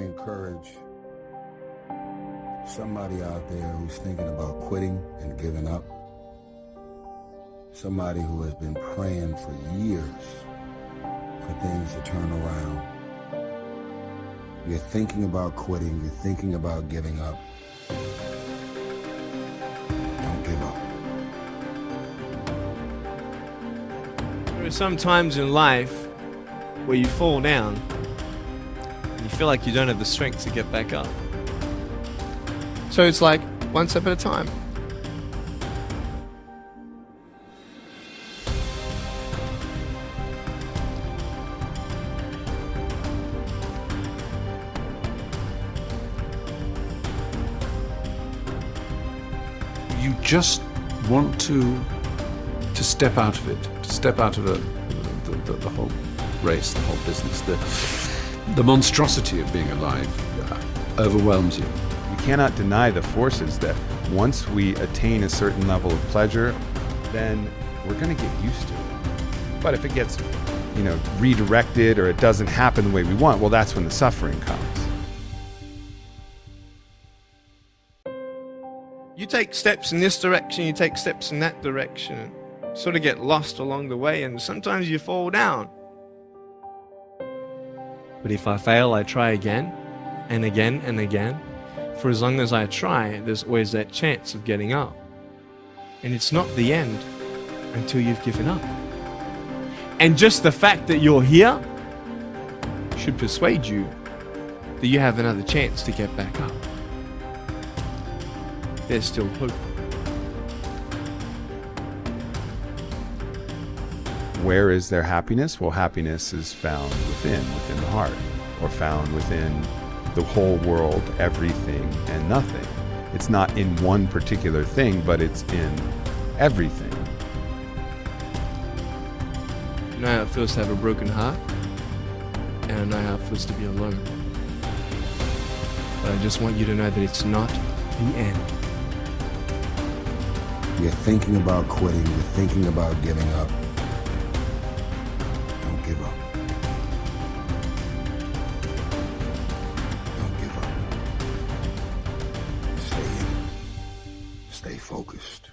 encourage somebody out there who's thinking about quitting and giving up. Somebody who has been praying for years for things to turn around. You're thinking about quitting, you're thinking about giving up. Don't give up. There are some times in life where you fall down and you feel like you don't have the strength to get back up. So it's like one step at a time. You just want to step out of it, to step out of the whole race, the whole business. The monstrosity of being alive overwhelms you. We cannot deny the forces that once we attain a certain level of pleasure, then we're going to get used to it. But if it gets, redirected or it doesn't happen the way we want, well, that's when the suffering comes. You take steps in this direction, you take steps in that direction, sort of get lost along the way, and sometimes you fall down. But if I fail, I try again and again and again. For as long as I try, there's always that chance of getting up. And it's not the end until you've given up. And just the fact that you're here should persuade you that you have another chance to get back up. There's still hope. Where is their happiness? Well, happiness is found within the heart, or found within the whole world, everything and nothing. It's not in one particular thing, but it's in everything. You know how it feels to have a broken heart, and I know how it feels to be alone. But I just want you to know that it's not the end. You're thinking about quitting, you're thinking about giving up. Don't give up. Don't give up. Stay in it. Stay focused.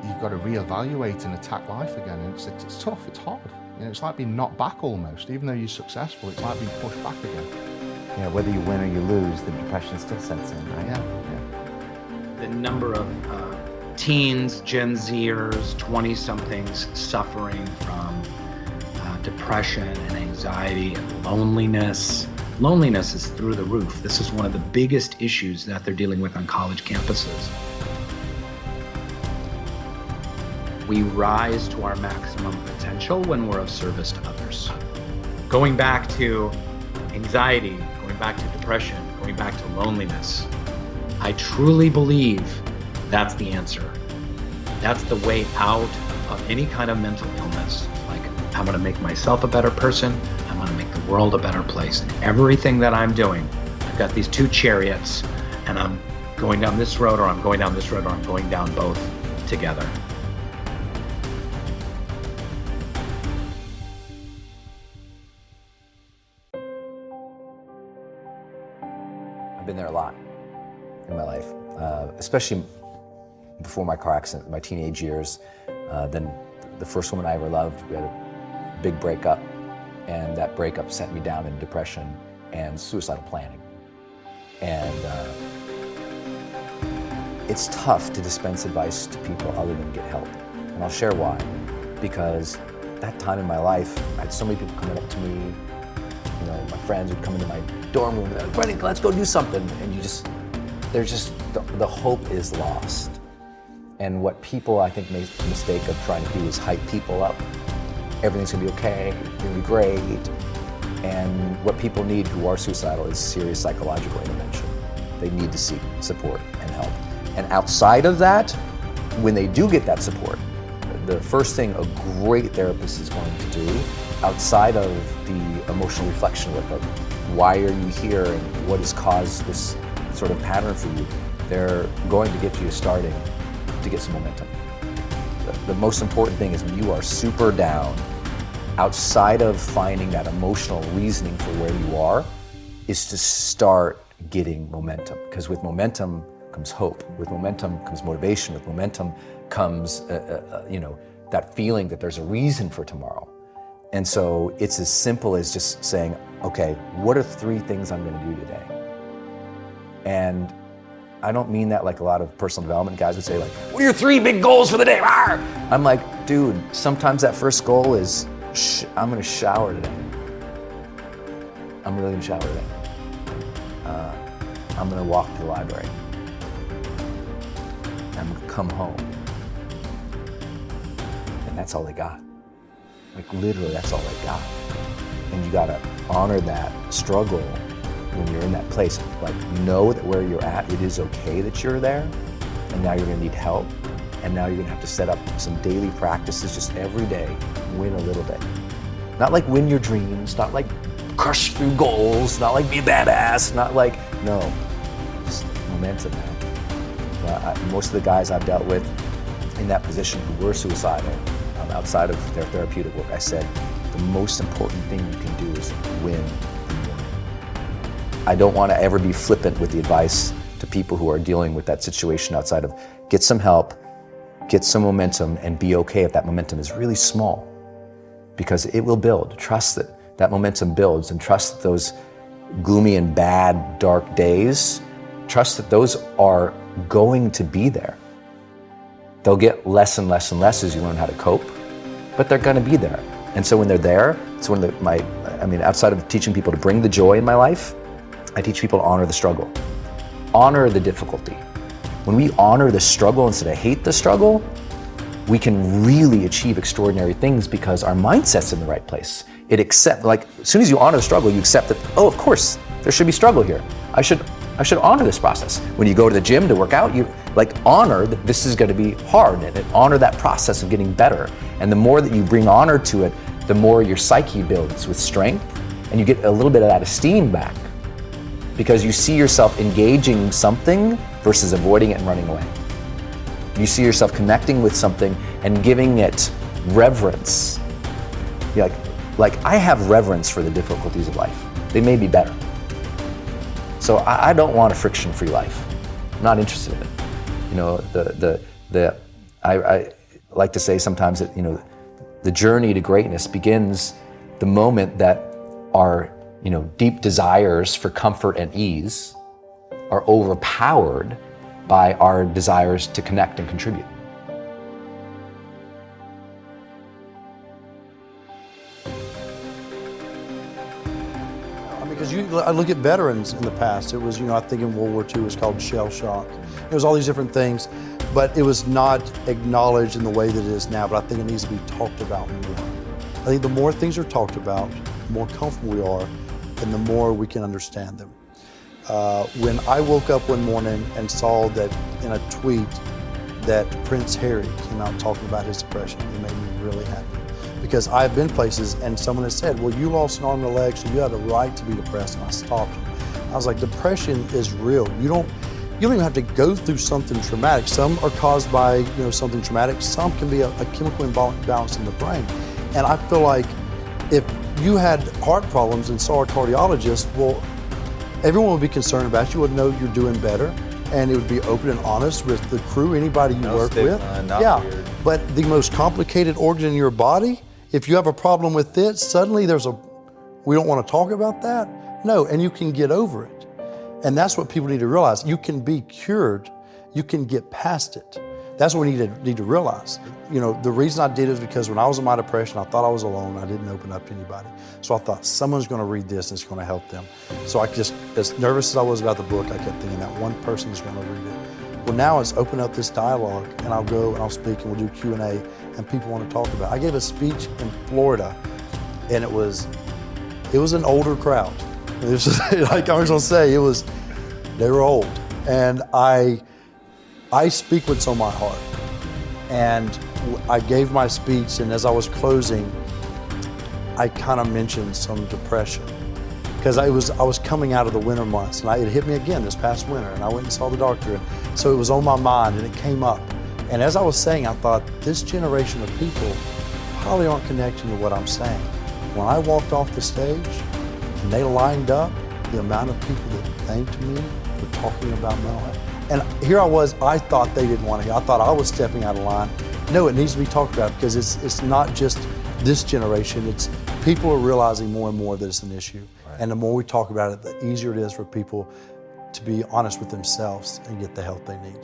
You've got to reevaluate and attack life again, and it's tough, it's hard. It's like being knocked back almost. Even though you're successful, it's like being pushed back again. Yeah, whether you win or you lose, the depression still sets in, right? Yeah. The number of teens, Gen Zers, 20-somethings suffering from depression and anxiety and loneliness. Loneliness is through the roof. This is one of the biggest issues that they're dealing with on college campuses. We rise to our maximum potential when we're of service to others. Going back to anxiety, going back to depression, going back to loneliness, I truly believe that's the answer. That's the way out of any kind of mental illness. Like, I'm gonna make myself a better person, I'm gonna make the world a better place. And everything that I'm doing, I've got these two chariots, and I'm going down this road, or I'm going down this road, or I'm going down both together. I've been there a lot in my life, especially before my car accident, my teenage years. Then the first woman I ever loved, we had a big breakup, and that breakup sent me down in depression and suicidal planning. And it's tough to dispense advice to people other than get help. And I'll share why. Because that time in my life, I had so many people coming up to me. My friends would come into my dorm room and they're like, Brendon, let's go do something. And the hope is lost. And what people, I think, make the mistake of trying to do is hype people up. Everything's gonna be okay, it's gonna be great. And what people need who are suicidal is serious psychological intervention. They need to seek support and help. And outside of that, when they do get that support, the first thing a great therapist is going to do, outside of the emotional reflection work of why are you here and what has caused this sort of pattern for you, They're going to get you starting to get some momentum. The most important thing is when you are super down, outside of finding that emotional reasoning for where you are, is to start getting momentum. Because with momentum comes hope. With momentum comes motivation. With momentum comes, that feeling that there's a reason for tomorrow. And so it's as simple as just saying, okay, what are 3 things I'm going to do today? And I don't mean that like a lot of personal development guys would say, like, what are your 3 big goals for the day? Arr! I'm like, dude, sometimes that first goal is, I'm going to shower today. I'm really going to shower today. I'm going to walk to the library. I'm going to come home. And that's all they got. Like literally, that's all they got. And you got to honor that struggle when you're in that place. Like, know that where you're at, it is okay that you're there, and now you're gonna need help, and now you're gonna have to set up some daily practices just every day, win a little bit. Not like win your dreams, not like crush through goals, not like be a badass, not like, no, just momentum, man. Most of the guys I've dealt with in that position who were suicidal, outside of their therapeutic work, I said, the most important thing you can do is win. I don't want to ever be flippant with the advice to people who are dealing with that situation outside of get some help, get some momentum, and be okay if that momentum is really small, because it will build. Trust that that momentum builds, and trust that those gloomy and bad, dark days, trust that those are going to be there. They'll get less and less and less as you learn how to cope, but they're going to be there. And so when they're there, it's one of outside of teaching people to bring the joy in my life, I teach people to honor the struggle, honor the difficulty. When we honor the struggle instead of hate the struggle, we can really achieve extraordinary things because our mindset's in the right place. As soon as you honor the struggle, you accept that, oh, of course, there should be struggle here. I should honor this process. When you go to the gym to work out, you honor that this is going to be hard, and honor that process of getting better. And the more that you bring honor to it, the more your psyche builds with strength, and you get a little bit of that esteem back, because you see yourself engaging something versus avoiding it and running away. You see yourself connecting with something and giving it reverence. You're like I have reverence for the difficulties of life. They may be better. So I don't want a friction-free life. I'm not interested in it. I like to say sometimes that, the journey to greatness begins the moment that our deep desires for comfort and ease are overpowered by our desires to connect and contribute. Because I look at veterans in the past, it was, I think in World War II it was called shell shock. It was all these different things, but it was not acknowledged in the way that it is now, but I think it needs to be talked about more. I think the more things are talked about, the more comfortable we are, and the more we can understand them. When I woke up one morning and saw that in a tweet that Prince Harry came out talking about his depression, it made me really happy. Because I've been places and someone has said, well, you lost an arm and a leg, so you have a right to be depressed, and I stopped them. I was like, depression is real. You don't even have to go through something traumatic. Some are caused by something traumatic. Some can be a chemical imbalance in the brain. And I feel like if you had heart problems and saw a cardiologist, well, everyone would be concerned about you, would know you're doing better, and it would be open and honest with the crew, anybody you work with. Weird. But the most complicated organ in your body, if you have a problem with it, suddenly we don't want to talk about that? No, and you can get over it. And that's what people need to realize. You can be cured, you can get past it. That's what we need to realize. The reason I did it is because when I was in my depression, I thought I was alone. I didn't open up to anybody. So I thought someone's going to read this and it's going to help them. So I just, as nervous as I was about the book, I kept thinking that one person is going to read it. Well, now it's open up this dialogue, and I'll go and I'll speak and we'll do Q&A, and people want to talk about it. I gave a speech in Florida, and it was an older crowd. It was just, like I was going to say, they were old. And I speak what's on my heart. And I gave my speech, and as I was closing, I kind of mentioned some depression. because I was coming out of the winter months, and it hit me again this past winter, and I went and saw the doctor, and so it was on my mind, and it came up. And as I was saying, I thought, this generation of people probably aren't connecting to what I'm saying. When I walked off the stage and they lined up, the amount of people that thanked me for talking about mental health. And here I was, I thought they didn't want to hear. I thought I was stepping out of line. No, it needs to be talked about, because it's not just this generation, it's people are realizing more and more that it's an issue. Right. And the more we talk about it, the easier it is for people to be honest with themselves and get the help they need.